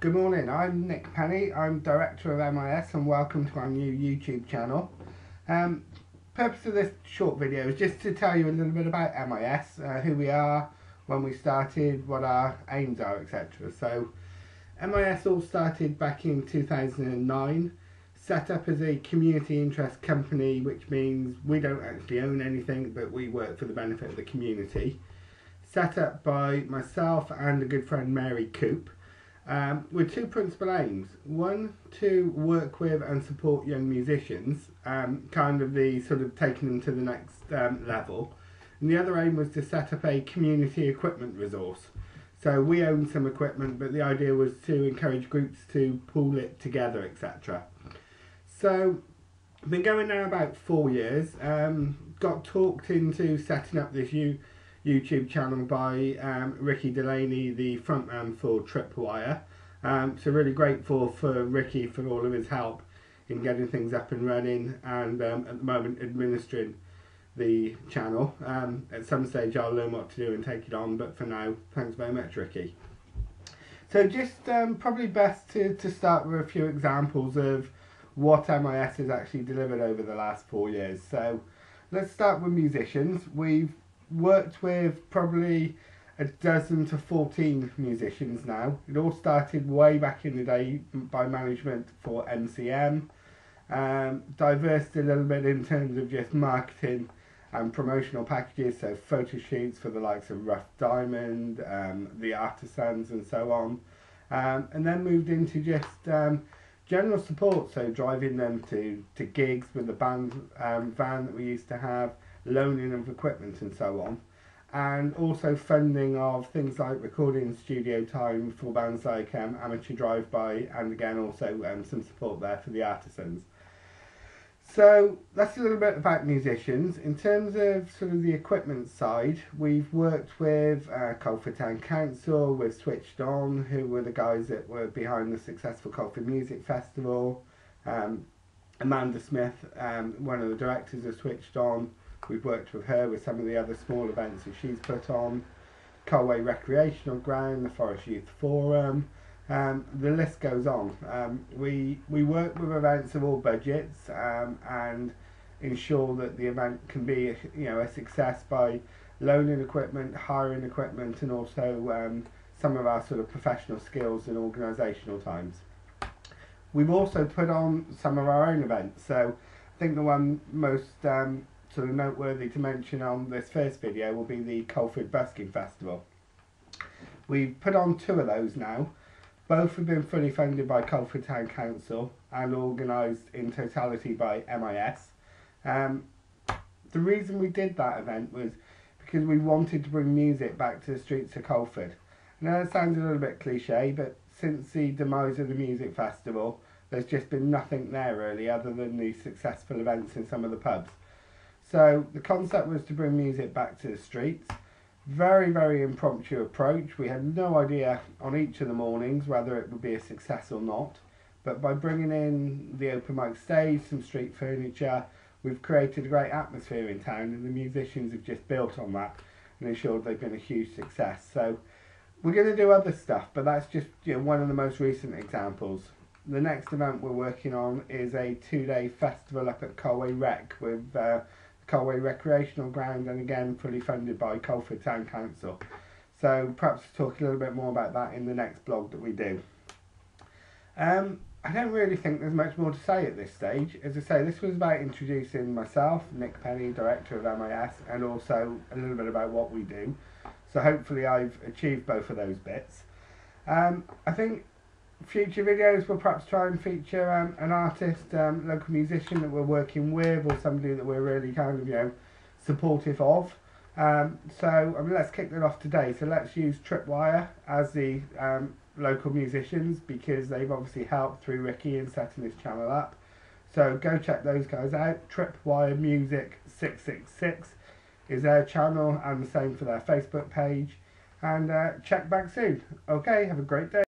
Good morning, I'm Nick Penny, I'm Director of MIS and welcome to our new YouTube channel. Purpose of this short video is just to tell you a little bit about MIS, who we are, when we started, what our aims are, etc. So MIS all started back in 2009, set up as a community interest company, which means we don't actually own anything but we work for the benefit of the community. Set up by myself and a good friend Mary Coop. With two principal aims. One, to work with and support young musicians, kind of the sort of taking them to the next level. And the other aim was to set up a community equipment resource. So we own some equipment, but the idea was to encourage groups to pool it together, etc. So I've been going now about 4 years. Got talked into setting up this YouTube channel by Ricky Delaney, the frontman for Tripwire. So really grateful for Ricky for all of his help in getting things up and running, and at the moment administering the channel. At some stage I'll learn what to do and take it on, but for now, thanks very much, Ricky. So just probably best to start with a few examples of what MIS has actually delivered over the last 4 years. So let's start with musicians. We've worked with probably a dozen to 14 musicians now. It all started way back in the day by management for MCM. Diversity a little bit in terms of just marketing and promotional packages, so photo shoots for the likes of Rough Diamond, the Artisans and so on. And then moved into just general support, so driving them to gigs with the band van that we used to have, loaning of equipment and so on, and also funding of things like recording studio time for bands like Amateur Drive-By, and again also some support there for the Artisans. So that's a little bit about musicians. In terms of sort of the equipment side, we've worked with Colford Town Council, with Switched On, who were the guys that were behind the successful Colford Music Festival. Amanda Smith, one of the directors of Switched On, we've worked with her with some of the other small events that she's put on. Colway Recreational Ground, the Forest Youth Forum, the list goes on. We work with events of all budgets and ensure that the event can be a success by loaning equipment, hiring equipment, and also some of our sort of professional skills and organisational times. We've also put on some of our own events. So I think the one most sort of noteworthy to mention on this first video will be the Colford Busking Festival. We've put on 2 of those now. Both have been fully funded by Colford Town Council and organised in totality by MIS. The reason we did that event was because we wanted to bring music back to the streets of Colford. Now that sounds a little bit cliche, but since the demise of the music festival, there's just been nothing there really other than the successful events in some of the pubs. So the concept was to bring music back to the streets. Very, very impromptu approach. We had no idea on each of the mornings whether it would be a success or not. But by bringing in the open mic stage, some street furniture, we've created a great atmosphere in town, and the musicians have just built on that and ensured they've been a huge success. So we're going to do other stuff, but that's just one of the most recent examples. The next event we're working on is a 2-day festival up at Colway Rec with Colway Recreational Ground, and again fully funded by Colford Town Council. So perhaps talk a little bit more about that in the next blog that we do. I don't really think there's much more to say at this stage. As I say, this was about introducing myself, Nick Penny, Director of MIS, and also a little bit about what we do. So hopefully I've achieved both of those bits. I think future videos will perhaps try and feature an artist, local musician that we're working with, or somebody that we're really kind of supportive of. So let's kick that off today. So let's use Tripwire as the local musicians, because they've obviously helped through Ricky in setting this channel up. So go check those guys out. Tripwire Music 666 is their channel, and the same for their Facebook page. And check back soon. Okay, have a great day.